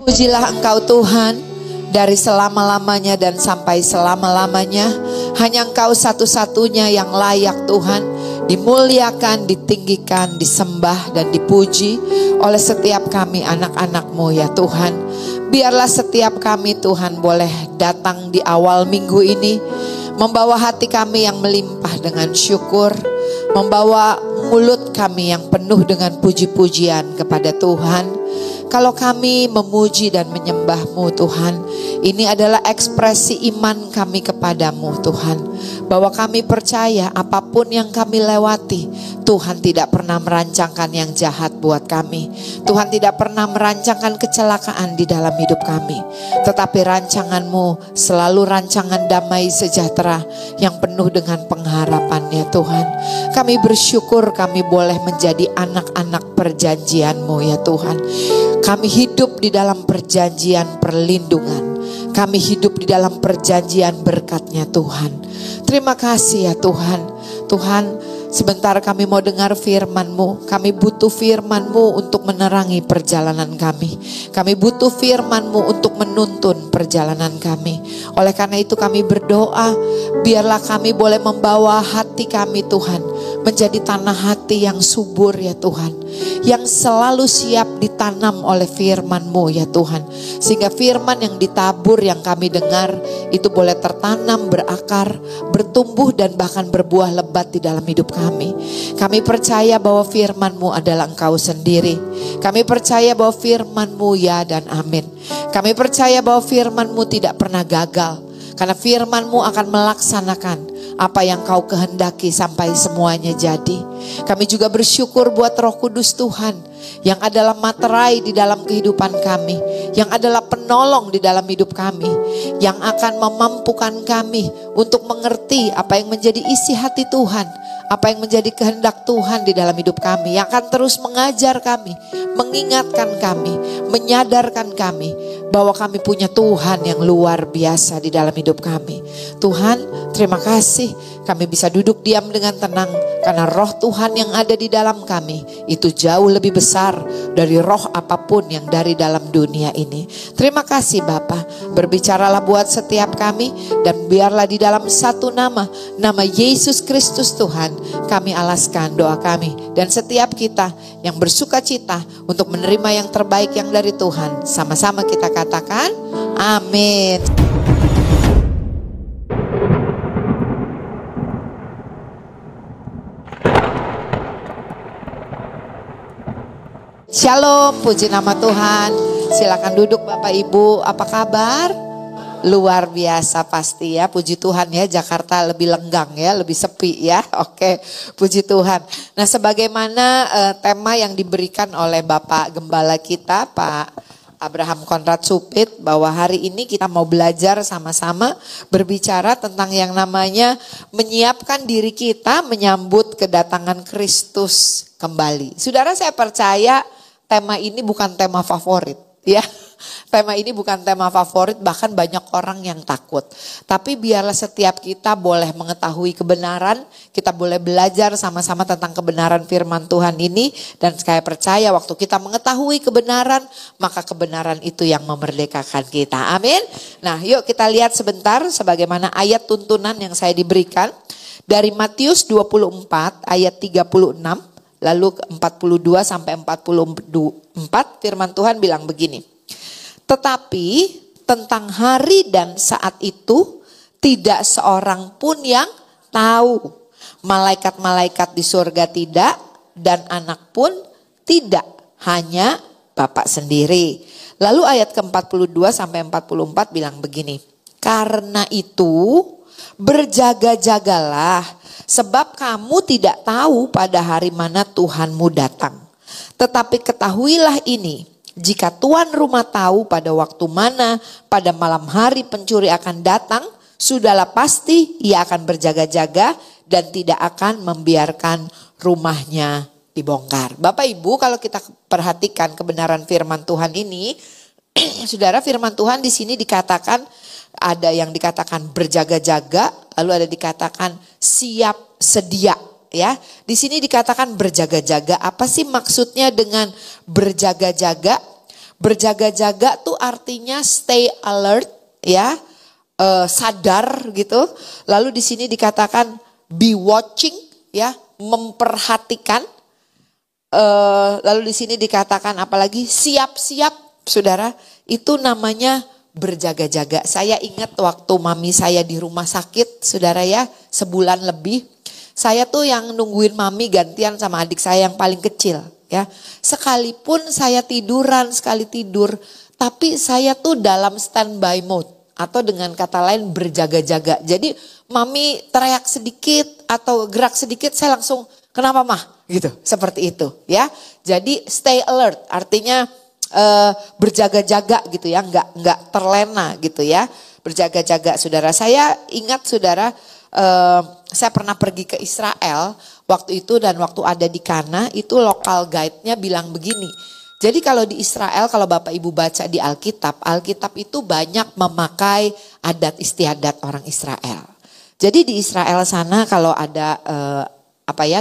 Pujilah Engkau Tuhan dari selama-lamanya dan sampai selama-lamanya. Hanya Engkau satu-satunya yang layak Tuhan dimuliakan, ditinggikan, disembah dan dipuji oleh setiap kami anak-anak-Mu ya Tuhan. Biarlah setiap kami Tuhan boleh datang di awal minggu ini membawa hati kami yang melimpah dengan syukur, membawa mulut kami yang penuh dengan puji-pujian kepada Tuhan. Kalau kami memuji dan menyembah-Mu Tuhan, ini adalah ekspresi iman kami kepada-Mu Tuhan. Bahwa kami percaya apapun yang kami lewati, Tuhan tidak pernah merancangkan yang jahat buat kami. Tuhan tidak pernah merancangkan kecelakaan di dalam hidup kami. Tetapi rancangan-Mu selalu rancangan damai sejahtera yang penuh dengan pengharapan ya Tuhan. Kami bersyukur kami boleh menjadi anak-anak perjanjian-Mu ya Tuhan. Kami hidup di dalam perjanjian perlindungan. Kami hidup di dalam perjanjian berkat-Nya Tuhan. Terima kasih ya Tuhan. Tuhan, sebentar kami mau dengar firman-Mu. Kami butuh firman-Mu untuk menerangi perjalanan kami. Kami butuh firman-Mu untuk menuntun perjalanan kami. Oleh karena itu kami berdoa, biarlah kami boleh membawa hati kami Tuhan menjadi tanah hati yang subur ya Tuhan, yang selalu siap ditanam oleh firman-Mu ya Tuhan. Sehingga firman yang ditabur yang kami dengar itu boleh tertanam, berakar, bertumbuh dan bahkan berbuah lebat di dalam hidup kami. Kami percaya bahwa firman-Mu adalah Engkau sendiri. Kami percaya bahwa firman-Mu ya dan amin. Kami percaya bahwa firman-Mu tidak pernah gagal, karena firman-Mu akan melaksanakan apa yang Kau kehendaki sampai semuanya jadi. Kami juga bersyukur buat Roh Kudus Tuhan yang adalah materai di dalam kehidupan kami, yang adalah penolong di dalam hidup kami, yang akan memampukan kami untuk mengerti apa yang menjadi isi hati Tuhan, apa yang menjadi kehendak Tuhan di dalam hidup kami, yang akan terus mengajar kami, mengingatkan kami, menyadarkan kami bahwa kami punya Tuhan yang luar biasa di dalam hidup kami. Tuhan, terima kasih kami bisa duduk diam dengan tenang karena roh Tuhan yang ada di dalam kami itu jauh lebih besar dari roh apapun yang dari dalam dunia ini. Terima kasih Bapa, berbicaralah buat setiap kami dan biarlah di dalam satu nama, nama Yesus Kristus Tuhan, kami alaskan doa kami. Dan setiap kita yang bersuka cita untuk menerima yang terbaik yang dari Tuhan, sama-sama kita katakan amin. Shalom, puji nama Tuhan. Silakan duduk Bapak Ibu, apa kabar? Luar biasa pasti ya, puji Tuhan ya, Jakarta lebih lenggang ya, lebih sepi ya. Oke, puji Tuhan. Nah, sebagaimana tema yang diberikan oleh Bapak Gembala kita, Pak Abraham Konrad Supit, bahwa hari ini kita mau belajar sama-sama berbicara tentang yang namanya menyiapkan diri kita menyambut kedatangan Kristus kembali. Saudara, saya percaya tema ini bukan tema favorit ya. Tema ini bukan tema favorit, bahkan banyak orang yang takut. Tapi biarlah setiap kita boleh mengetahui kebenaran, kita boleh belajar sama-sama tentang kebenaran firman Tuhan ini. Dan saya percaya waktu kita mengetahui kebenaran, maka kebenaran itu yang memerdekakan kita. Amin. Nah, yuk kita lihat sebentar sebagaimana ayat tuntunan yang saya diberikan. Dari Matius 24 ayat 36, lalu 42 sampai 44, firman Tuhan bilang begini. Tetapi tentang hari dan saat itu tidak seorang pun yang tahu. Malaikat-malaikat di surga tidak, dan anak pun tidak, hanya Bapa sendiri. Lalu ayat ke-42 sampai 44 bilang begini. Karena itu berjaga-jagalah, sebab kamu tidak tahu pada hari mana Tuhanmu datang. Tetapi ketahuilah ini, jika tuan rumah tahu pada waktu mana pada malam hari pencuri akan datang, sudahlah pasti ia akan berjaga-jaga dan tidak akan membiarkan rumahnya dibongkar. Bapak Ibu, kalau kita perhatikan kebenaran firman Tuhan ini, saudara, firman Tuhan di sini dikatakan, ada yang dikatakan berjaga-jaga, lalu ada dikatakan siap sedia. Ya, di sini dikatakan berjaga-jaga. Apa sih maksudnya dengan berjaga-jaga? Berjaga-jaga tuh artinya stay alert ya, sadar gitu. Lalu di sini dikatakan be watching ya, memperhatikan. Lalu di sini dikatakan apalagi siap-siap, saudara. Itu namanya berjaga-jaga. Saya ingat waktu mami saya di rumah sakit, saudara ya, sebulan lebih. Saya tuh yang nungguin mami gantian sama adik saya yang paling kecil ya. Sekalipun saya tiduran, sekali tidur, tapi saya tuh dalam standby mode. Atau dengan kata lain berjaga-jaga. Jadi mami teriak sedikit atau gerak sedikit, saya langsung kenapa mah? Gitu, seperti itu ya. Jadi stay alert artinya berjaga-jaga gitu ya, nggak terlena gitu ya. Berjaga-jaga, saudara. Saya ingat, saudara, saya pernah pergi ke Israel waktu itu, dan waktu ada di Kana itu lokal guide-nya bilang begini. Jadi kalau di Israel, kalau Bapak Ibu baca di Alkitab itu banyak memakai adat istiadat orang Israel. Jadi di Israel sana kalau ada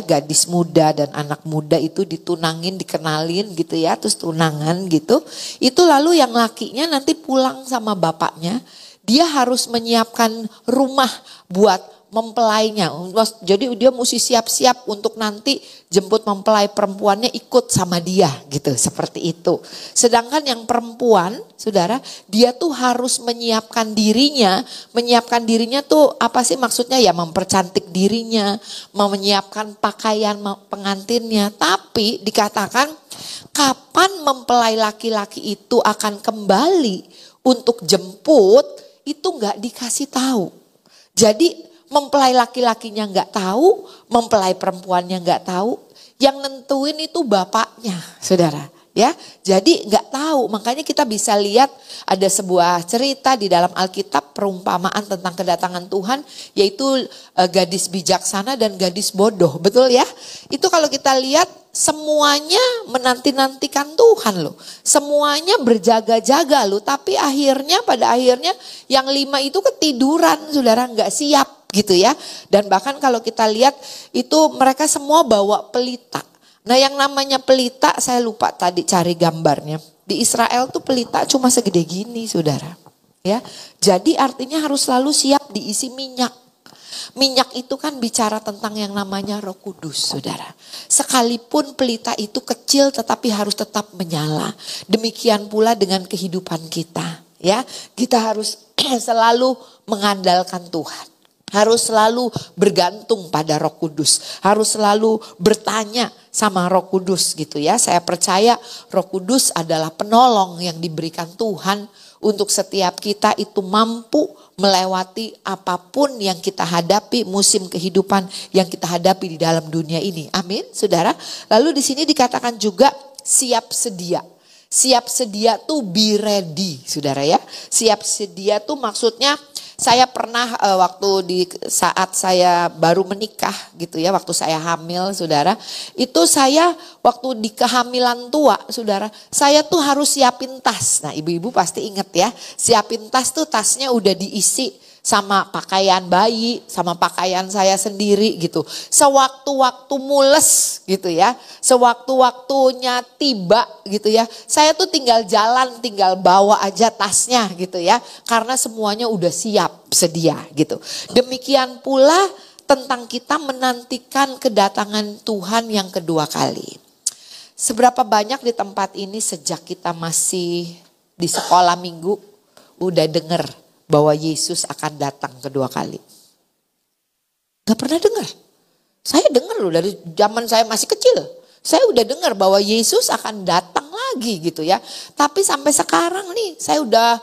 gadis muda dan anak muda itu ditunangin, dikenalin gitu ya, terus tunangan gitu. Itu lalu yang lakinya nanti pulang sama bapaknya, dia harus menyiapkan rumah buat mempelainya. Jadi dia mesti siap-siap untuk nanti jemput mempelai perempuannya ikut sama dia gitu, seperti itu. Sedangkan yang perempuan, saudara, dia tuh harus menyiapkan dirinya tuh apa sih maksudnya ya, mempercantik dirinya, menyiapkan pakaian pengantinnya. Tapi dikatakan kapan mempelai laki-laki itu akan kembali untuk jemput, itu nggak dikasih tahu. Jadi mempelai laki-lakinya nggak tahu, mempelai perempuannya nggak tahu, yang nentuin itu bapaknya, saudara. Ya, jadi nggak tahu. Makanya kita bisa lihat ada sebuah cerita di dalam Alkitab, perumpamaan tentang kedatangan Tuhan, yaitu gadis bijaksana dan gadis bodoh, betul ya? Itu kalau kita lihat semuanya menanti-nantikan Tuhan loh, semuanya berjaga-jaga loh. Tapi pada akhirnya yang 5 itu ketiduran, saudara, nggak siap gitu ya. Dan bahkan kalau kita lihat itu mereka semua bawa pelita. Nah yang namanya pelita, saya lupa tadi cari gambarnya. Di Israel tuh pelita cuma segede gini, saudara. Ya, jadi artinya harus selalu siap diisi minyak. Minyak itu kan bicara tentang yang namanya Roh Kudus, saudara. Sekalipun pelita itu kecil tetapi harus tetap menyala. Demikian pula dengan kehidupan kita. Ya, kita harus selalu mengandalkan Tuhan. Harus selalu bergantung pada Roh Kudus. Harus selalu bertanya sama Roh Kudus gitu ya. Saya percaya Roh Kudus adalah penolong yang diberikan Tuhan untuk setiap kita itu mampu melewati apapun yang kita hadapi, musim kehidupan yang kita hadapi di dalam dunia ini. Amin, saudara. Lalu di sini dikatakan juga siap sedia. Siap sedia tuh be ready, saudara ya. Siap sedia tuh maksudnya, saya pernah waktu di saat saya baru menikah gitu ya, waktu saya hamil, saudara, itu saya waktu di kehamilan tua, saudara, saya tuh harus siapin tas. Nah ibu-ibu pasti inget ya, siapin tas tuh, tasnya udah diisi sama pakaian bayi, sama pakaian saya sendiri gitu. Sewaktu-waktu mules gitu ya, sewaktu-waktunya tiba gitu ya, saya tuh tinggal jalan, tinggal bawa aja tasnya gitu ya. Karena semuanya udah siap, sedia gitu. Demikian pula tentang kita menantikan kedatangan Tuhan yang kedua kali. Seberapa banyak di tempat ini sejak kita masih di sekolah minggu udah denger bahwa Yesus akan datang kedua kali? Gak pernah dengar. Saya dengar loh dari zaman saya masih kecil. Saya udah dengar bahwa Yesus akan datang lagi gitu ya. Tapi sampai sekarang nih saya udah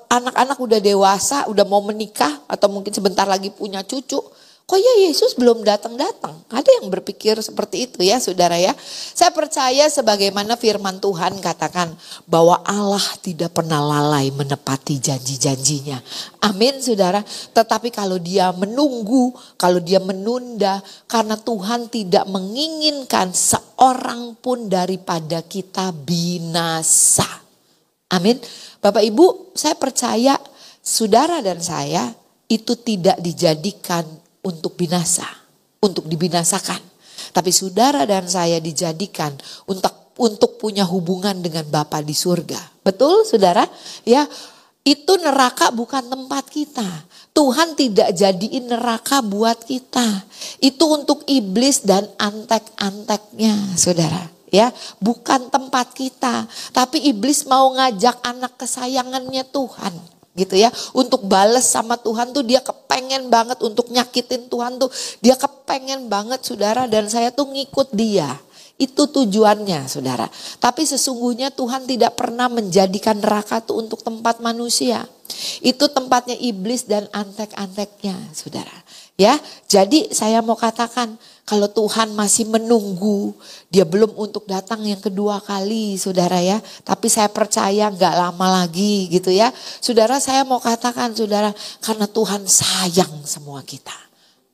anak-anak udah dewasa, udah mau menikah atau mungkin sebentar lagi punya cucu. Kok ya Yesus belum datang-datang? Ada yang berpikir seperti itu ya saudara ya. Saya percaya sebagaimana firman Tuhan katakan bahwa Allah tidak pernah lalai menepati janji-janjinya. Amin saudara. Tetapi kalau dia menunggu, kalau dia menunda, karena Tuhan tidak menginginkan seorang pun daripada kita binasa. Amin. Bapak Ibu, saya percaya saudara dan saya itu tidak dijadikan untuk binasa, untuk dibinasakan. Tapi saudara dan saya dijadikan untuk punya hubungan dengan Bapa di surga. Betul saudara? Ya, itu neraka bukan tempat kita. Tuhan tidak jadiin neraka buat kita. Itu untuk iblis dan antek-anteknya saudara. Ya, bukan tempat kita. Tapi iblis mau ngajak anak kesayangannya Tuhan. Gitu ya, untuk bales sama Tuhan tuh dia kepengen banget, untuk nyakitin Tuhan tuh dia kepengen banget saudara, dan saya tuh ngikut dia. Itu tujuannya saudara. Tapi sesungguhnya Tuhan tidak pernah menjadikan neraka tuh untuk tempat manusia. Itu tempatnya iblis dan antek-anteknya saudara. Ya, jadi saya mau katakan, kalau Tuhan masih menunggu, dia belum untuk datang yang kedua kali saudara ya. Tapi saya percaya gak lama lagi gitu ya. Saudara, saya mau katakan saudara, karena Tuhan sayang semua kita.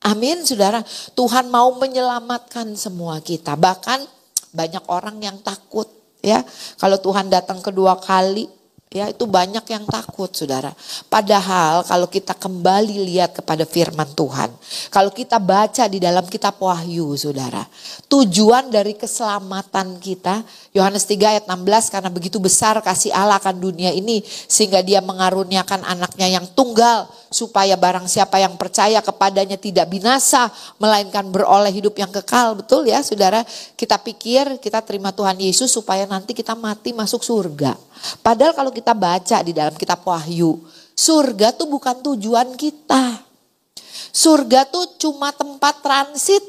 Amin saudara, Tuhan mau menyelamatkan semua kita. Bahkan banyak orang yang takut ya. Kalau Tuhan datang kedua kali, ya itu banyak yang takut saudara. Padahal kalau kita kembali lihat kepada firman Tuhan, kalau kita baca di dalam kitab Wahyu saudara, tujuan dari keselamatan kita, Yohanes 3 ayat 16, karena begitu besar kasih Allah akan dunia ini sehingga dia mengaruniakan anaknya yang tunggal, supaya barang siapa yang percaya kepadanya tidak binasa melainkan beroleh hidup yang kekal. Betul ya saudara, kita pikir kita terima Tuhan Yesus supaya nanti kita mati masuk surga. Padahal kalau kita baca di dalam kitab Wahyu, surga tuh bukan tujuan kita. Surga tuh cuma tempat transit.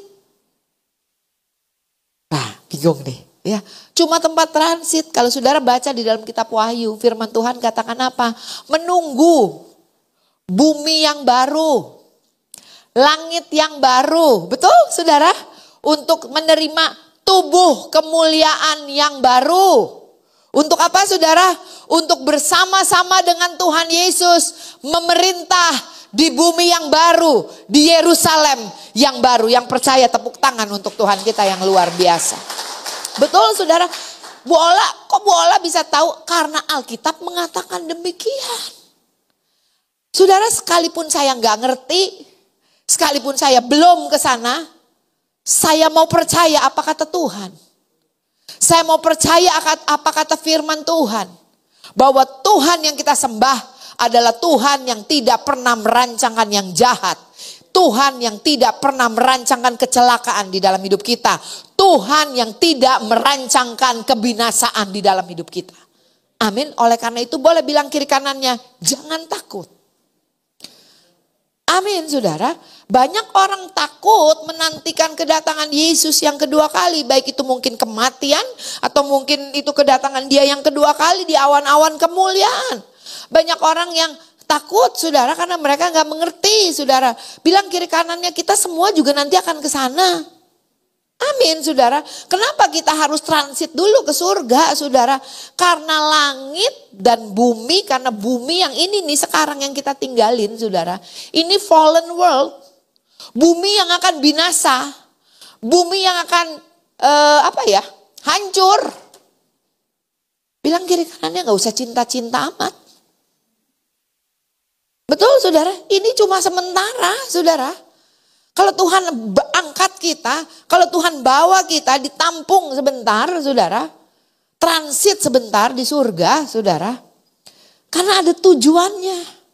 Nah, bingung nih ya. Cuma tempat transit. Kalau saudara baca di dalam kitab Wahyu, firman Tuhan katakan apa? Menunggu bumi yang baru, langit yang baru. Betul saudara? Untuk menerima tubuh kemuliaan yang baru. Untuk apa saudara? Untuk bersama-sama dengan Tuhan Yesus memerintah di bumi yang baru, di Yerusalem yang baru. Yang percaya tepuk tangan untuk Tuhan kita yang luar biasa. Betul saudara? Kok Bu Ola bisa tahu? Karena Alkitab mengatakan demikian. Saudara, sekalipun saya nggak ngerti, sekalipun saya belum ke sana, saya mau percaya apa kata Tuhan. Saya mau percaya apa kata firman Tuhan. Bahwa Tuhan yang kita sembah adalah Tuhan yang tidak pernah merancangkan yang jahat. Tuhan yang tidak pernah merancangkan kecelakaan di dalam hidup kita. Tuhan yang tidak merancangkan kebinasaan di dalam hidup kita. Amin. Oleh karena itu boleh bilang kiri kanannya, jangan takut. Amin saudara. Banyak orang takut menantikan kedatangan Yesus yang kedua kali. Baik itu mungkin kematian atau mungkin itu kedatangan dia yang kedua kali di awan-awan kemuliaan. Banyak orang yang takut saudara karena mereka gak mengerti saudara. Bilang kiri kanannya, kita semua juga nanti akan ke sana. Amin saudara. Kenapa kita harus transit dulu ke surga saudara? Karena langit dan bumi, karena bumi yang ini nih sekarang yang kita tinggalin saudara. Ini fallen world. Bumi yang akan binasa. Bumi yang akan hancur. Bilang kiri kanannya gak usah cinta-cinta amat. Betul saudara, ini cuma sementara saudara. Kalau Tuhan angkat kita, kalau Tuhan bawa kita ditampung sebentar saudara. Transit sebentar di surga saudara. Karena ada tujuannya.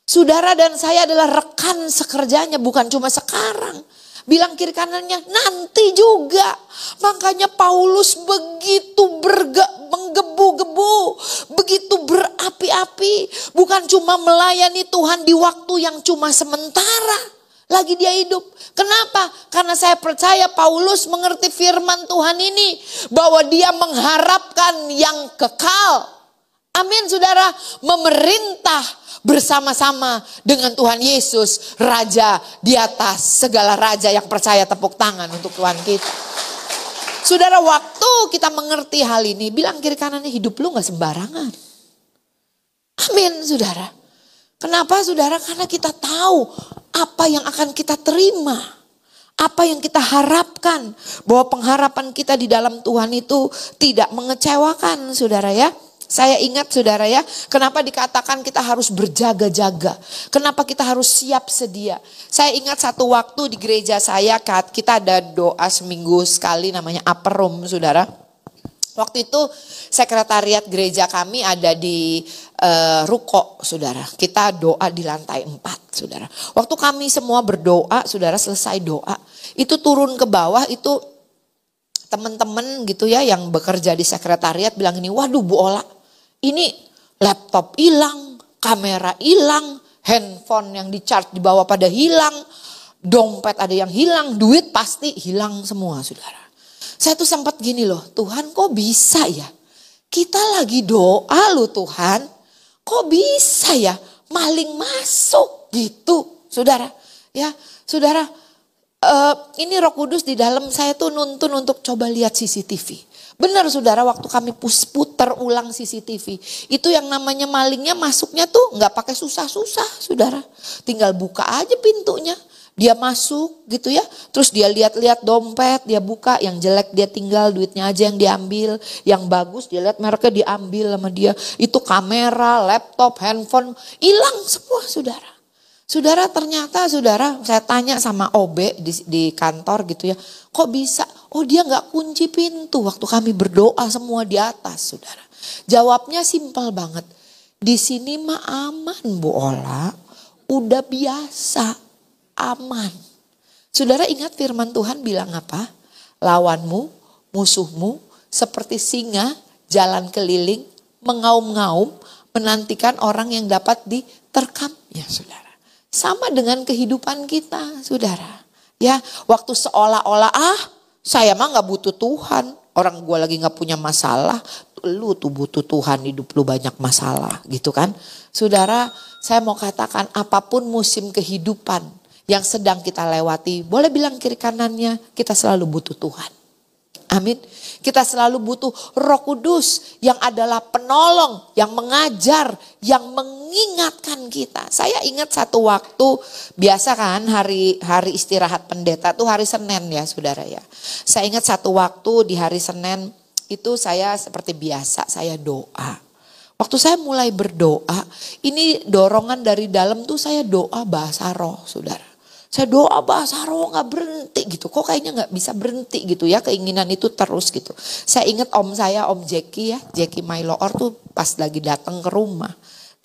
Saudara dan saya adalah rekan sekerjanya, bukan cuma sekarang. Bilang kiri kanannya, nanti juga. Makanya Paulus begitu menggebu-gebu, begitu berapi-api. Bukan cuma melayani Tuhan di waktu yang cuma sementara. Lagi dia hidup. Kenapa? Karena saya percaya Paulus mengerti firman Tuhan ini. Bahwa dia mengharapkan yang kekal. Amin saudara. Memerintah bersama-sama dengan Tuhan Yesus. Raja di atas segala raja, yang percaya tepuk tangan untuk Tuhan kita. Saudara, waktu kita mengerti hal ini, bilang kiri kanannya, hidup lu gak sembarangan. Amin saudara. Kenapa saudara? Karena kita tahu apa yang akan kita terima. Apa yang kita harapkan. Bahwa pengharapan kita di dalam Tuhan itu tidak mengecewakan saudara ya. Saya ingat saudara ya, kenapa dikatakan kita harus berjaga-jaga. Kenapa kita harus siap sedia. Saya ingat satu waktu di gereja saya, kita ada doa seminggu sekali namanya Upper Room saudara. Waktu itu sekretariat gereja kami ada di ruko, saudara. Kita doa di lantai 4, saudara. Waktu kami semua berdoa, saudara, selesai doa, itu turun ke bawah, itu teman-teman gitu ya yang bekerja di sekretariat bilang ini, waduh Bu Ola, ini laptop hilang, kamera hilang, handphone yang di-charge di bawah pada hilang, dompet ada yang hilang, duit pasti hilang semua, saudara. Saya tuh sempat gini loh, Tuhan kok bisa ya? Kita lagi doa loh Tuhan, kok bisa ya maling masuk gitu, saudara? Ya, saudara, ini Roh Kudus di dalam saya tuh nuntun untuk coba lihat CCTV. Benar saudara, waktu kami putar ulang CCTV, itu yang namanya malingnya masuknya tuh nggak pakai susah-susah, saudara. Tinggal buka aja pintunya. Dia masuk gitu ya, terus dia lihat-lihat dompet, dia buka, yang jelek dia tinggal, duitnya aja yang diambil, yang bagus dia lihat mereknya diambil sama dia. Itu kamera, laptop, handphone, hilang semua saudara. Saudara ternyata saudara, saya tanya sama OB di kantor gitu ya, kok bisa? Oh dia gak kunci pintu waktu kami berdoa semua di atas saudara. Jawabnya simpel banget, di sini mah aman Bu Ola, udah biasa. Aman. Saudara ingat firman Tuhan bilang apa? Lawanmu, musuhmu seperti singa jalan keliling, mengaum-ngaum, menantikan orang yang dapat diterkam. Ya saudara. Sama dengan kehidupan kita saudara. Ya waktu seolah-olah saya mah gak butuh Tuhan. Orang gue lagi gak punya masalah. Lu tuh butuh Tuhan, hidup lu banyak masalah gitu kan. Saudara, saya mau katakan apapun musim kehidupan yang sedang kita lewati, boleh bilang kiri kanannya, kita selalu butuh Tuhan. Amin. Kita selalu butuh Roh Kudus yang adalah penolong, yang mengajar, yang mengingatkan kita. Saya ingat satu waktu, biasa kan hari istirahat pendeta tuh hari Senin ya saudara ya. Saya ingat satu waktu di hari Senin itu saya seperti biasa, saya doa. Waktu saya mulai berdoa, ini dorongan dari dalam tuh saya doa bahasa roh saudara. Saya doa bahasa roh gak berhenti gitu. Kok kayaknya gak bisa berhenti gitu ya. Keinginan itu terus gitu. Saya ingat om saya, Om Jackie ya. Jackie Mailoor tuh pas lagi datang ke rumah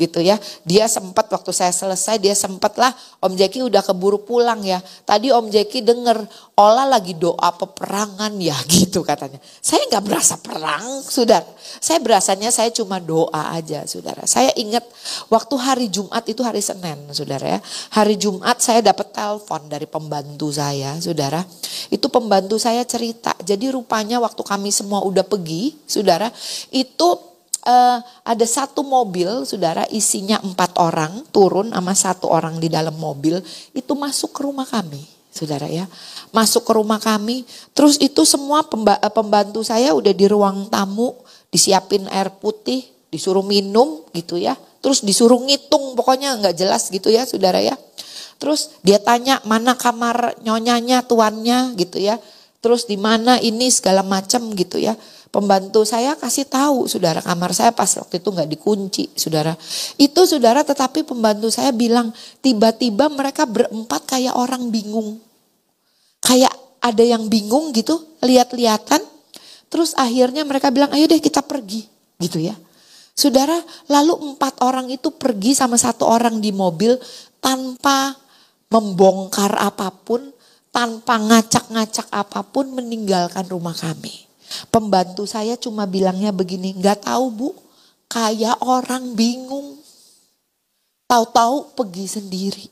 gitu ya. Dia sempat waktu saya selesai dia sempat lah. Om Jackie udah keburu pulang ya. Tadi Om Jackie denger Ola lagi doa peperangan ya gitu katanya. Saya gak berasa perang saudara. Saya berasanya saya cuma doa aja saudara. Saya ingat waktu hari Jumat itu hari Senin saudara ya. Hari Jumat saya dapat telepon dari pembantu saya saudara. Itu pembantu saya cerita. Jadi rupanya waktu kami semua udah pergi saudara. Itu ada satu mobil saudara isinya 4 orang turun sama 1 orang di dalam mobil. Itu masuk ke rumah kami saudara ya. Masuk ke rumah kami. Terus itu semua pembantu saya udah di ruang tamu. Disiapin air putih, disuruh minum gitu ya. Terus disuruh ngitung, pokoknya gak jelas gitu ya saudara ya. Terus dia tanya mana kamar nyonyanya, tuannya gitu ya. Terus di mana ini segala macam gitu ya. Pembantu saya kasih tahu saudara, kamar saya pas waktu itu gak dikunci saudara. Itu saudara, tetapi pembantu saya bilang tiba-tiba mereka berempat kayak orang bingung. Kayak ada yang bingung gitu, lihat-lihatan. Terus akhirnya mereka bilang ayo deh kita pergi gitu ya. Saudara, lalu 4 orang itu pergi sama 1 orang di mobil tanpa membongkar apapun, tanpa ngacak-ngacak apapun, meninggalkan rumah kami. Pembantu saya cuma bilangnya begini, gak tahu Bu, kayak orang bingung. Tahu-tahu pergi sendiri.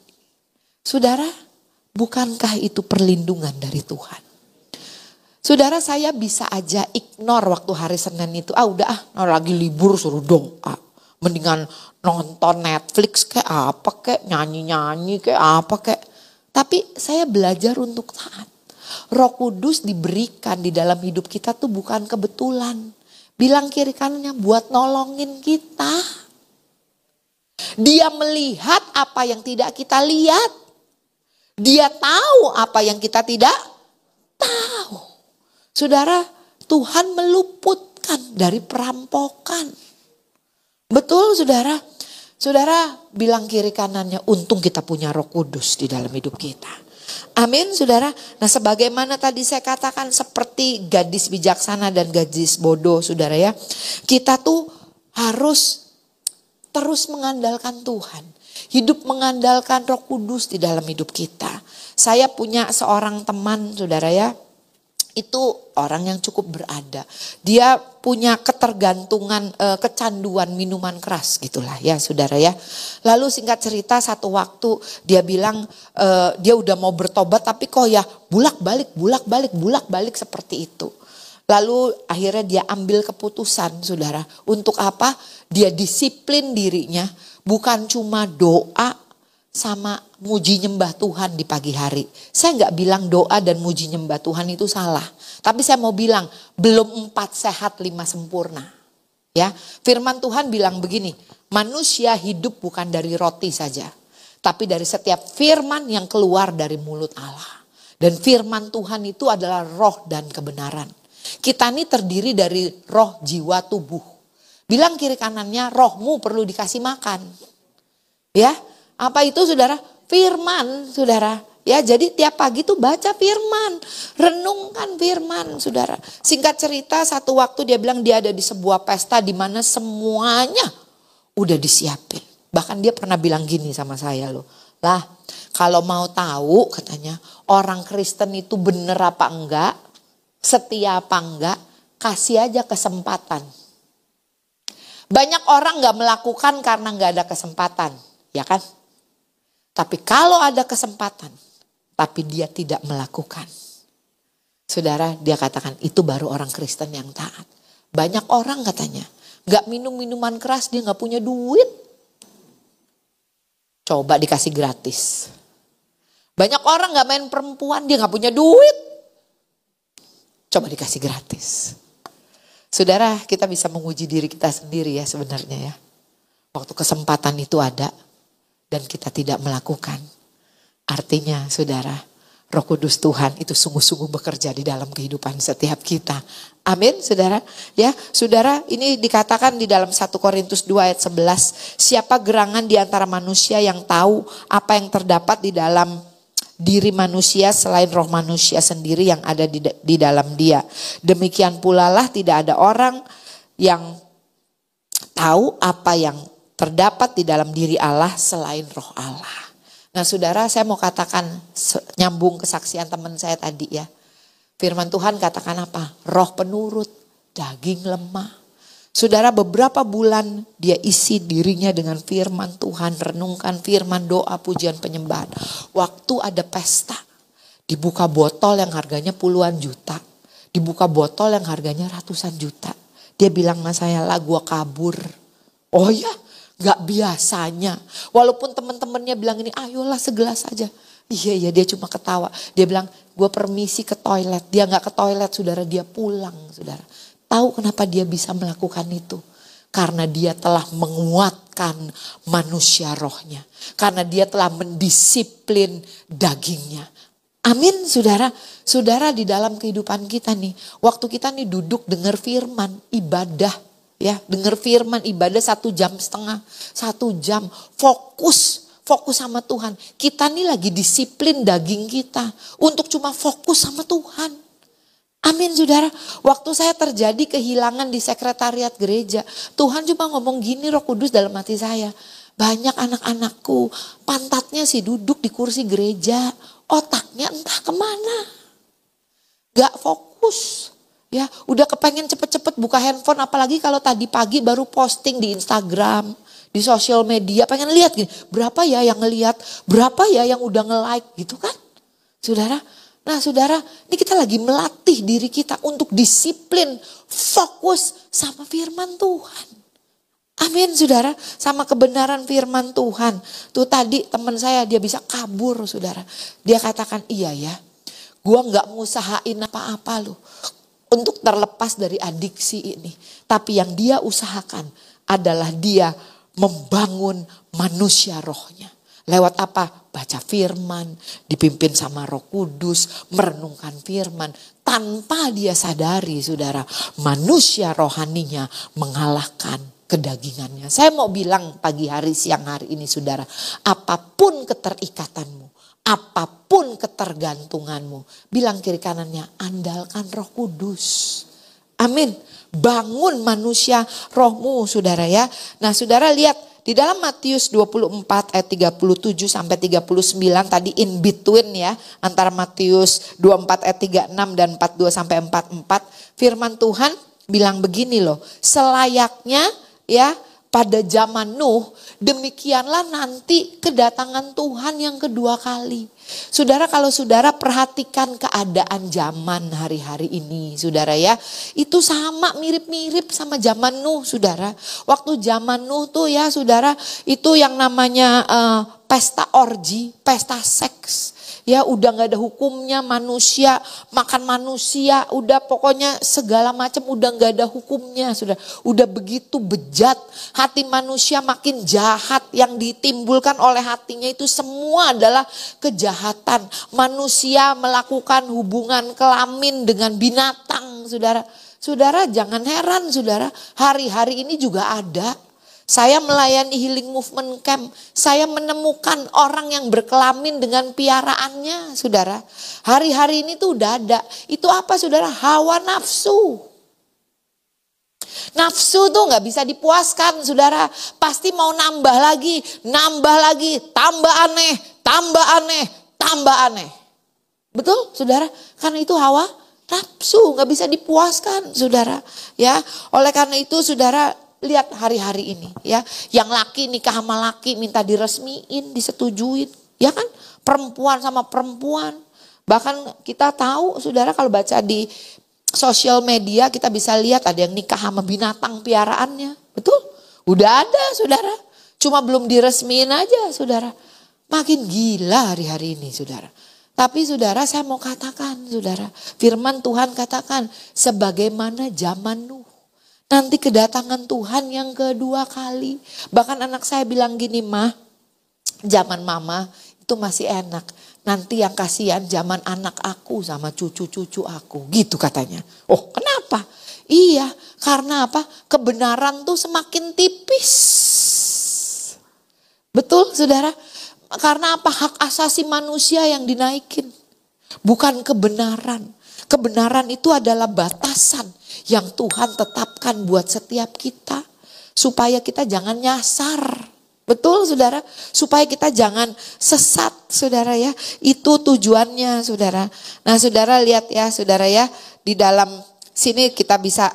Saudara, bukankah itu perlindungan dari Tuhan? Saudara, saya bisa aja ignore waktu hari Senin itu. Lagi libur suruh doa. Mendingan nonton Netflix kayak apa kayak, nyanyi-nyanyi kayak apa kayak. Tapi saya belajar untuk taat. Roh Kudus diberikan di dalam hidup kita tuh bukan kebetulan. Bilang kiri kanannya buat nolongin kita. Dia melihat apa yang tidak kita lihat. Dia tahu apa yang kita tidak tahu. Saudara, Tuhan meluputkan dari perampokan. Betul saudara? Saudara bilang kiri kanannya, untung kita punya Roh Kudus di dalam hidup kita. Amin saudara. Nah sebagaimana tadi saya katakan seperti gadis bijaksana dan gadis bodoh saudara ya. Kita tuh harus terus mengandalkan Tuhan. Hidup mengandalkan Roh Kudus di dalam hidup kita. Saya punya seorang teman saudara ya. Itu orang yang cukup berada. Dia punya ketergantungan, kecanduan minuman keras gitulah ya saudara ya. Lalu singkat cerita satu waktu dia bilang dia udah mau bertobat tapi kok ya bulak-balik seperti itu. Lalu akhirnya dia ambil keputusan saudara. Untuk apa? Dia disiplin dirinya. Bukan cuma doa sama muji nyembah Tuhan di pagi hari. Saya nggak bilang doa dan muji nyembah Tuhan itu salah. Tapi saya mau bilang belum 4 sehat 5 sempurna. Ya, firman Tuhan bilang begini, manusia hidup bukan dari roti saja. Tapi dari setiap firman yang keluar dari mulut Allah. Dan firman Tuhan itu adalah roh dan kebenaran. Kita ini terdiri dari roh, jiwa, tubuh. Bilang kiri kanannya, rohmu perlu dikasih makan. Ya, apa itu saudara? Firman saudara. Ya, jadi tiap pagi tuh baca firman. Renungkan firman saudara. Singkat cerita satu waktu dia bilang dia ada di sebuah pesta di mana semuanya udah disiapin. Bahkan dia pernah bilang gini sama saya loh. Lah kalau mau tahu katanya orang Kristen itu bener apa enggak, setia apa enggak, kasih aja kesempatan. Banyak orang gak melakukan karena gak ada kesempatan. Ya kan? Tapi kalau ada kesempatan, tapi dia tidak melakukan. Saudara, dia katakan itu baru orang Kristen yang taat. Banyak orang katanya, gak minum minuman keras, dia gak punya duit. Coba dikasih gratis. Banyak orang gak main perempuan, dia gak punya duit. Coba dikasih gratis. Saudara, kita bisa menguji diri kita sendiri ya sebenarnya ya. Waktu kesempatan itu ada. Dan kita tidak melakukan. Artinya saudara, Roh Kudus Tuhan itu sungguh-sungguh bekerja di dalam kehidupan setiap kita. Amin saudara. Ya saudara, ini dikatakan di dalam 1 Korintus 2 ayat 11. Siapa gerangan di antara manusia yang tahu apa yang terdapat di dalam diri manusia selain roh manusia sendiri yang ada di dalam dia. Demikian pula lah tidak ada orang yang tahu apa yang terdapat di dalam diri Allah selain roh Allah. Nah saudara, saya mau katakan nyambung kesaksian teman saya tadi ya. Firman Tuhan katakan apa? Roh penurut, daging lemah. Saudara, beberapa bulan dia isi dirinya dengan firman Tuhan, renungkan firman, doa, pujian, penyembahan. Waktu ada pesta, dibuka botol yang harganya puluhan juta. Dibuka botol yang harganya ratusan juta. Dia bilang sama saya, lah gua kabur. Oh ya? Gak biasanya. Walaupun teman-temannya bilang ini, ayolah segelas aja. Iya dia cuma ketawa. Dia bilang, gue permisi ke toilet. Dia gak ke toilet saudara, dia pulang saudara. Tahu kenapa dia bisa melakukan itu? Karena dia telah menguatkan manusia rohnya. Karena dia telah mendisiplin dagingnya. Amin saudara. Saudara, di dalam kehidupan kita nih, waktu kita nih duduk dengar firman, ibadah. Ya, dengar firman, ibadah 1,5 jam, 1 jam, fokus sama Tuhan. Kita nih lagi disiplin daging kita untuk cuma fokus sama Tuhan. Amin saudara. Waktu saya terjadi kehilangan di sekretariat gereja, Tuhan cuma ngomong gini, Roh Kudus dalam hati saya. Banyak anak-anakku pantatnya sih duduk di kursi gereja, otaknya entah kemana. Gak fokus. Ya, udah kepengen cepet-cepet buka handphone, apalagi kalau tadi pagi baru posting di Instagram, di sosial media, pengen lihat gini, berapa ya yang ngelihat, berapa ya yang udah nge-like gitu kan. Saudara, nah saudara, ini kita lagi melatih diri kita untuk disiplin, fokus sama firman Tuhan. Amin saudara, sama kebenaran firman Tuhan. Tuh tadi teman saya dia bisa kabur saudara. Dia katakan iya ya, gua gak ngusahain apa-apa loh. Untuk terlepas dari adiksi ini. Tapi yang dia usahakan adalah dia membangun manusia rohnya. Lewat apa? Baca firman, dipimpin sama Roh Kudus, merenungkan firman. Tanpa dia sadari saudara, manusia rohaninya mengalahkan kedagingannya. Saya mau bilang pagi hari, siang hari ini saudara, apapun keterikatanmu, apapun ketergantunganmu. Bilang kiri kanannya, andalkan Roh Kudus. Amin. Bangun manusia rohmu, saudara ya. Nah, saudara lihat di dalam Matius 24 ayat 37 sampai 39 tadi in between ya, antara Matius 24 ayat 36 dan 42 sampai 44, firman Tuhan bilang begini loh, selayaknya ya pada zaman Nuh, demikianlah nanti kedatangan Tuhan yang kedua kali. Saudara, kalau saudara perhatikan keadaan zaman hari-hari ini, saudara ya, itu sama mirip-mirip sama zaman Nuh, saudara. Waktu zaman Nuh tuh ya, saudara, itu yang namanya pesta orgi, pesta seks. Ya udah gak ada hukumnya, manusia makan manusia, udah pokoknya segala macam udah gak ada hukumnya, sudah. Udah begitu bejat, hati manusia makin jahat, yang ditimbulkan oleh hatinya itu semua adalah kejahatan. Manusia melakukan hubungan kelamin dengan binatang, saudara. Saudara jangan heran, saudara, hari-hari ini juga ada. Saya melayani Healing Movement Camp. Saya menemukan orang yang berkelamin dengan piaraannya, saudara. Hari-hari ini tuh udah ada. Itu apa, saudara? Hawa nafsu. Nafsu tuh gak bisa dipuaskan, saudara. Pasti mau nambah lagi, tambah aneh, tambah aneh, tambah aneh. Betul, saudara? Karena itu hawa nafsu, gak bisa dipuaskan, saudara. Ya, oleh karena itu, saudara, lihat hari-hari ini ya, yang laki nikah sama laki minta diresmiin, disetujuin, ya kan? Perempuan sama perempuan. Bahkan kita tahu, saudara, kalau baca di sosial media kita bisa lihat ada yang nikah sama binatang piaraannya. Betul? Udah ada, saudara. Cuma belum diresmiin aja, saudara. Makin gila hari-hari ini, saudara. Tapi saudara, saya mau katakan, saudara, firman Tuhan katakan sebagaimana zaman Nuh. Nanti kedatangan Tuhan yang kedua kali. Bahkan anak saya bilang gini, mah, zaman mama itu masih enak. Nanti yang kasihan zaman anak aku sama cucu-cucu aku. Gitu katanya. Oh, kenapa? Iya, karena apa? Kebenaran tuh semakin tipis. Betul, saudara? Karena apa? Hak asasi manusia yang dinaikin. Bukan kebenaran. Kebenaran itu adalah batasan yang Tuhan tetapkan buat setiap kita. Supaya kita jangan nyasar. Betul, saudara? Supaya kita jangan sesat, saudara ya. Itu tujuannya, saudara. Nah, saudara lihat ya, saudara ya. Di dalam sini kita bisa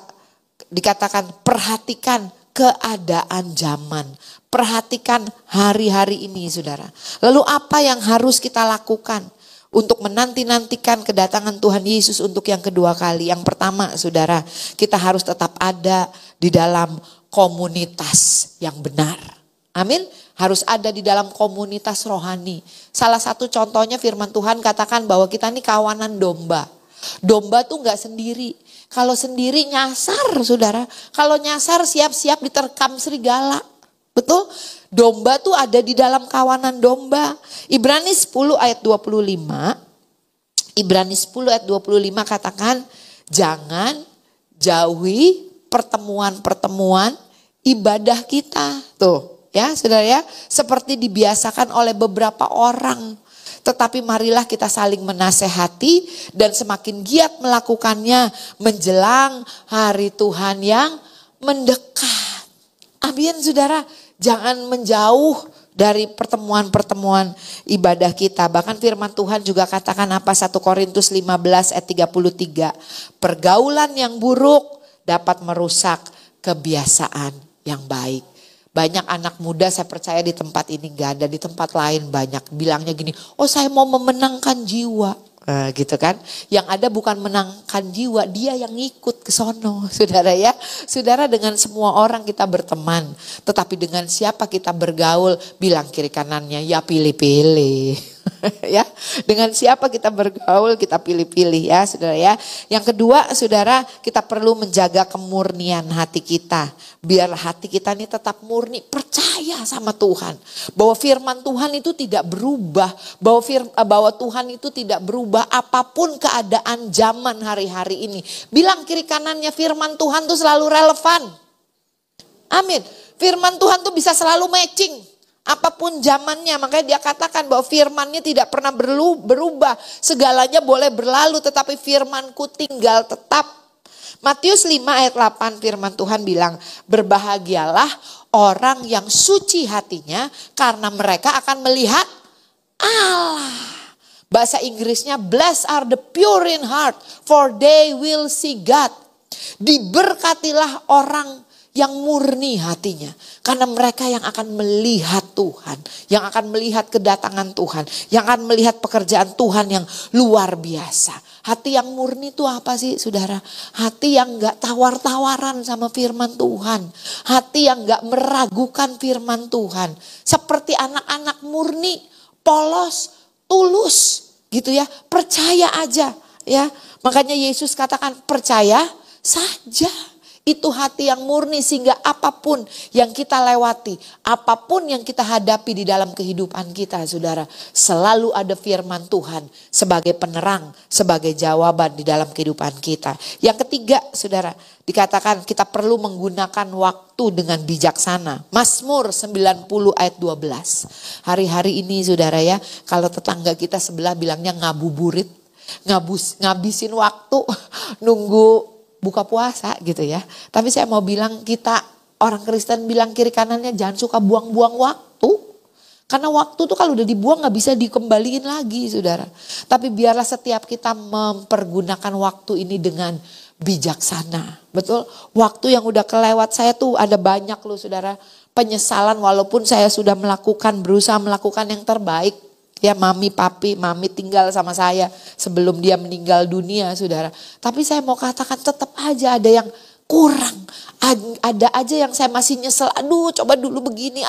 dikatakan perhatikan keadaan zaman. Perhatikan hari-hari ini, saudara. Lalu apa yang harus kita lakukan untuk menanti-nantikan kedatangan Tuhan Yesus untuk yang kedua kali? Yang pertama, saudara, kita harus tetap ada di dalam komunitas yang benar. Amin. Harus ada di dalam komunitas rohani. Salah satu contohnya firman Tuhan katakan bahwa kita ini kawanan domba. Domba tuh gak sendiri. Kalau sendiri nyasar, saudara. Kalau nyasar siap-siap diterkam serigala. Betul? Domba tuh ada di dalam kawanan domba. Ibrani 10 ayat 25. Ibrani 10 ayat 25 katakan, jangan jauhi pertemuan-pertemuan ibadah kita. Tuh ya, saudara ya, seperti dibiasakan oleh beberapa orang. Tetapi marilah kita saling menasehati dan semakin giat melakukannya menjelang hari Tuhan yang mendekat. Amin, saudara. Jangan menjauh dari pertemuan-pertemuan ibadah kita. Bahkan firman Tuhan juga katakan apa? 1 Korintus 15 ayat 33. Pergaulan yang buruk dapat merusak kebiasaan yang baik. Banyak anak muda saya percaya di tempat ini gak ada, di tempat lain banyak. Bilangnya gini, oh saya mau memenangkan jiwa. Gitu kan. Yang ada bukan menangkan jiwa, dia yang ngikut ke sono, saudara ya. Saudara, dengan semua orang kita berteman, tetapi dengan siapa kita bergaul, bilang kiri kanannya ya pilih-pilih. Ya, dengan siapa kita bergaul kita pilih-pilih ya, saudara ya. Yang kedua, saudara, kita perlu menjaga kemurnian hati kita. Biar hati kita ini tetap murni, percaya sama Tuhan. Bahwa firman Tuhan itu tidak berubah, bahwa Tuhan itu tidak berubah apapun keadaan zaman hari-hari ini. Bilang kiri kanannya, firman Tuhan tuh selalu relevan. Amin. Firman Tuhan tuh bisa selalu matching. Apapun zamannya, makanya dia katakan bahwa firman-Nya tidak pernah berubah. Segalanya boleh berlalu tetapi firman-Ku tinggal tetap. Matius 5 ayat 8 firman Tuhan bilang, berbahagialah orang yang suci hatinya karena mereka akan melihat Allah. Bahasa Inggrisnya, blessed are the pure in heart for they will see God. Diberkatilah orang yang murni hatinya. Karena mereka yang akan melihat Tuhan. Yang akan melihat kedatangan Tuhan. Yang akan melihat pekerjaan Tuhan yang luar biasa. Hati yang murni itu apa sih saudara? Hati yang gak tawar-tawaran sama firman Tuhan. Hati yang gak meragukan firman Tuhan. Seperti anak-anak murni, polos, tulus gitu ya. Percaya aja ya. Makanya Yesus katakan percaya saja. Itu hati yang murni sehingga apapun yang kita lewati, apapun yang kita hadapi di dalam kehidupan kita saudara, selalu ada firman Tuhan sebagai penerang, sebagai jawaban di dalam kehidupan kita. Yang ketiga saudara, dikatakan kita perlu menggunakan waktu dengan bijaksana. Mazmur 90 ayat 12. Hari-hari ini saudara ya, kalau tetangga kita sebelah bilangnya ngabuburit, ngabisin waktu nunggu buka puasa gitu ya. Tapi saya mau bilang kita orang Kristen bilang kiri kanannya jangan suka buang-buang waktu. Karena waktu tuh kalau udah dibuang gak bisa dikembaliin lagi saudara. Tapi biarlah setiap kita mempergunakan waktu ini dengan bijaksana. Betul? Waktu yang udah kelewat saya tuh ada banyak loh saudara. Penyesalan walaupun saya sudah berusaha melakukan yang terbaik. Ya mami tinggal sama saya sebelum dia meninggal dunia saudara. Tapi saya mau katakan tetap aja ada yang kurang. Ada aja yang saya masih nyesel. Aduh coba dulu begini,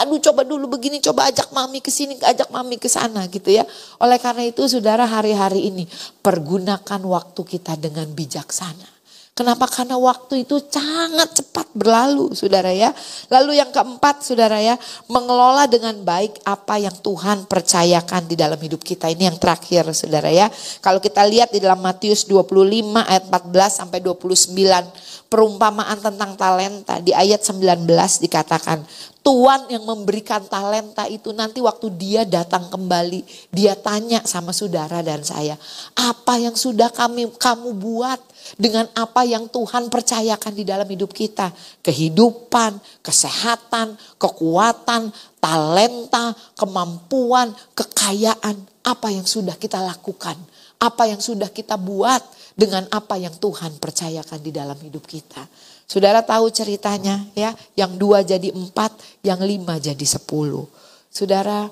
coba ajak mami ke sini, ajak mami ke sana gitu ya. Oleh karena itu saudara hari-hari ini pergunakan waktu kita dengan bijaksana. Kenapa? Karena waktu itu sangat cepat berlalu saudara ya. Lalu yang keempat saudara ya, mengelola dengan baik apa yang Tuhan percayakan di dalam hidup kita. Ini yang terakhir saudara ya. Kalau kita lihat di dalam Matius 25 ayat 14 sampai 29. Perumpamaan tentang talenta di ayat 19 dikatakan. Tuan yang memberikan talenta itu nanti waktu dia datang kembali. Dia tanya sama saudara dan saya. Apa yang sudah kamu buat dengan apa yang Tuhan percayakan di dalam hidup kita. Kehidupan, kesehatan, kekuatan, talenta, kemampuan, kekayaan. Apa yang sudah kita lakukan. Apa yang sudah kita buat dengan apa yang Tuhan percayakan di dalam hidup kita. Saudara tahu ceritanya ya, yang 2 jadi 4, yang 5 jadi 10. Saudara,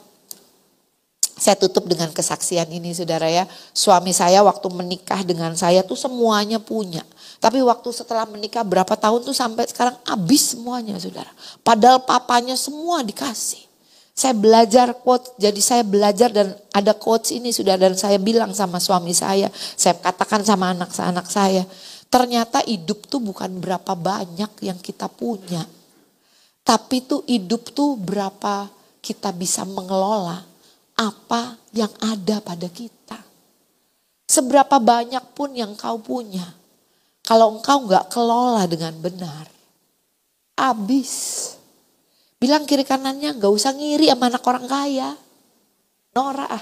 saya tutup dengan kesaksian ini saudara ya. Suami saya waktu menikah dengan saya tuh semuanya punya. Tapi waktu setelah menikah berapa tahun tuh sampai sekarang habis semuanya saudara. Padahal papanya semua dikasih. Saya belajar quote, jadi saya belajar dan ada quotes ini sudah dan saya bilang sama suami saya katakan sama anak-anak saya. Ternyata hidup tuh bukan berapa banyak yang kita punya. Tapi tuh hidup tuh berapa kita bisa mengelola apa yang ada pada kita. Seberapa banyak pun yang kau punya. Kalau engkau gak kelola dengan benar. Habis. Bilang kiri kanannya gak usah ngiri sama anak orang kaya. Norak.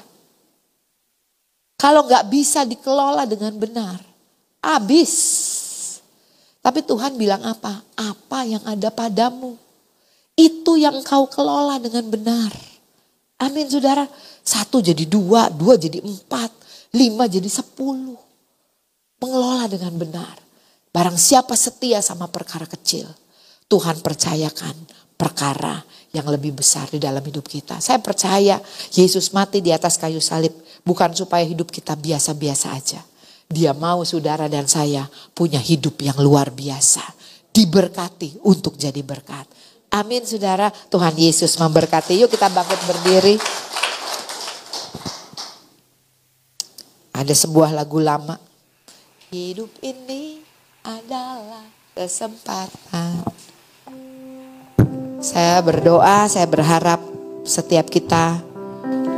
Kalau gak bisa dikelola dengan benar. Habis. Tapi Tuhan bilang apa? Apa yang ada padamu. Itu yang kau kelola dengan benar. Amin saudara. 1 jadi 2, 2 jadi 4, 5 jadi 10. Mengelola dengan benar. Barang siapa setia sama perkara kecil. Tuhan percayakan perkara yang lebih besar di dalam hidup kita. Saya percaya Yesus mati di atas kayu salib. Bukan supaya hidup kita biasa-biasa aja. Dia mau saudara dan saya punya hidup yang luar biasa. Diberkati untuk jadi berkat. Amin saudara. Tuhan Yesus memberkati. Yuk kita bangkit berdiri. Ada sebuah lagu lama. Hidup ini adalah kesempatan. Saya berdoa, saya berharap setiap kita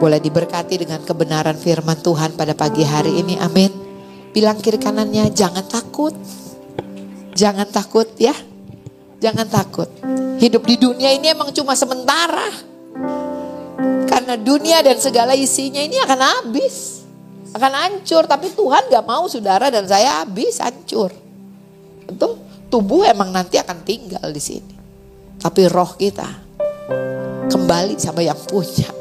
boleh diberkati dengan kebenaran firman Tuhan pada pagi hari ini. Amin. Bilang kiri kanannya, jangan takut. Jangan takut ya. Jangan takut. Hidup di dunia ini emang cuma sementara. Karena dunia dan segala isinya ini akan habis. Akan hancur. Tapi Tuhan gak mau saudara dan saya habis, hancur. Betul? Tubuh emang nanti akan tinggal di sini. Tapi roh kita kembali sama yang punya.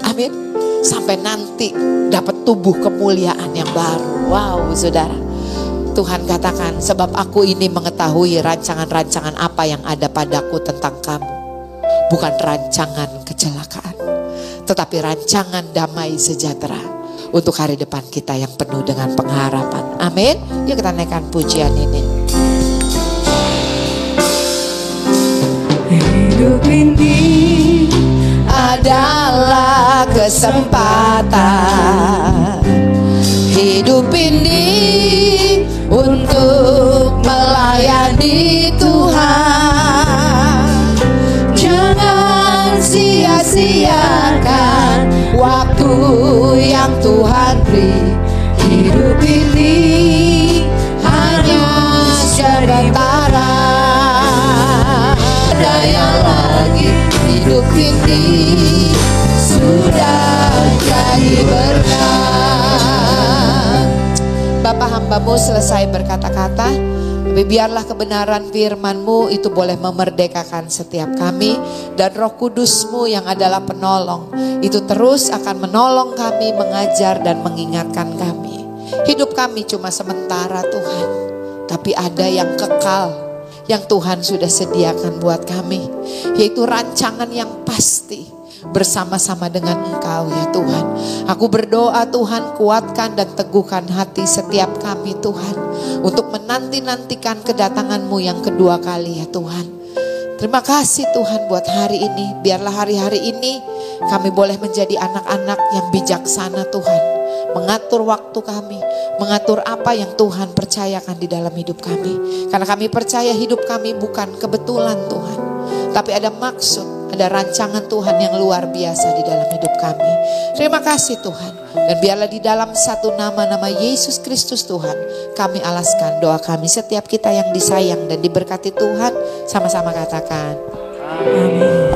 Amin. Sampai nanti dapat tubuh kemuliaan yang baru. Wow saudara. Tuhan katakan, sebab aku ini mengetahui rancangan-rancangan apa yang ada padaku tentang kamu. Bukan rancangan kecelakaan, tetapi rancangan damai sejahtera untuk hari depan kita yang penuh dengan pengharapan. Amin. Yuk kita naikkan pujian ini. Hidup ini adalah kesempatan. Hidup ini untuk melayani Tuhan. Jangan sia-siakan waktu yang Tuhan beri. Hidup ini hanya sementara. Daya lagi, hidup ini sudah jadi berkat. Bapa, hambamu selesai berkata-kata, tapi biarlah kebenaran firman-Mu itu boleh memerdekakan setiap kami, dan Roh Kudus-Mu yang adalah penolong itu terus akan menolong kami, mengajar dan mengingatkan kami. Hidup kami cuma sementara Tuhan, tapi ada yang kekal yang Tuhan sudah sediakan buat kami, yaitu rancangan yang pasti bersama-sama dengan Engkau ya Tuhan. Aku berdoa Tuhan, kuatkan dan teguhkan hati setiap kami Tuhan, untuk menanti-nantikan kedatangan-Mu yang kedua kali ya Tuhan. Terima kasih Tuhan buat hari ini. Biarlah hari-hari ini kami boleh menjadi anak-anak yang bijaksana Tuhan, mengatur waktu kami, mengatur apa yang Tuhan percayakan di dalam hidup kami. Karena kami percaya hidup kami bukan kebetulan Tuhan, tapi ada maksud, ada rancangan Tuhan yang luar biasa di dalam hidup kami. Terima kasih Tuhan. Dan biarlah di dalam satu nama Yesus Kristus Tuhan, kami alaskan doa kami. Setiap kita yang disayang dan diberkati Tuhan, sama-sama katakan amin.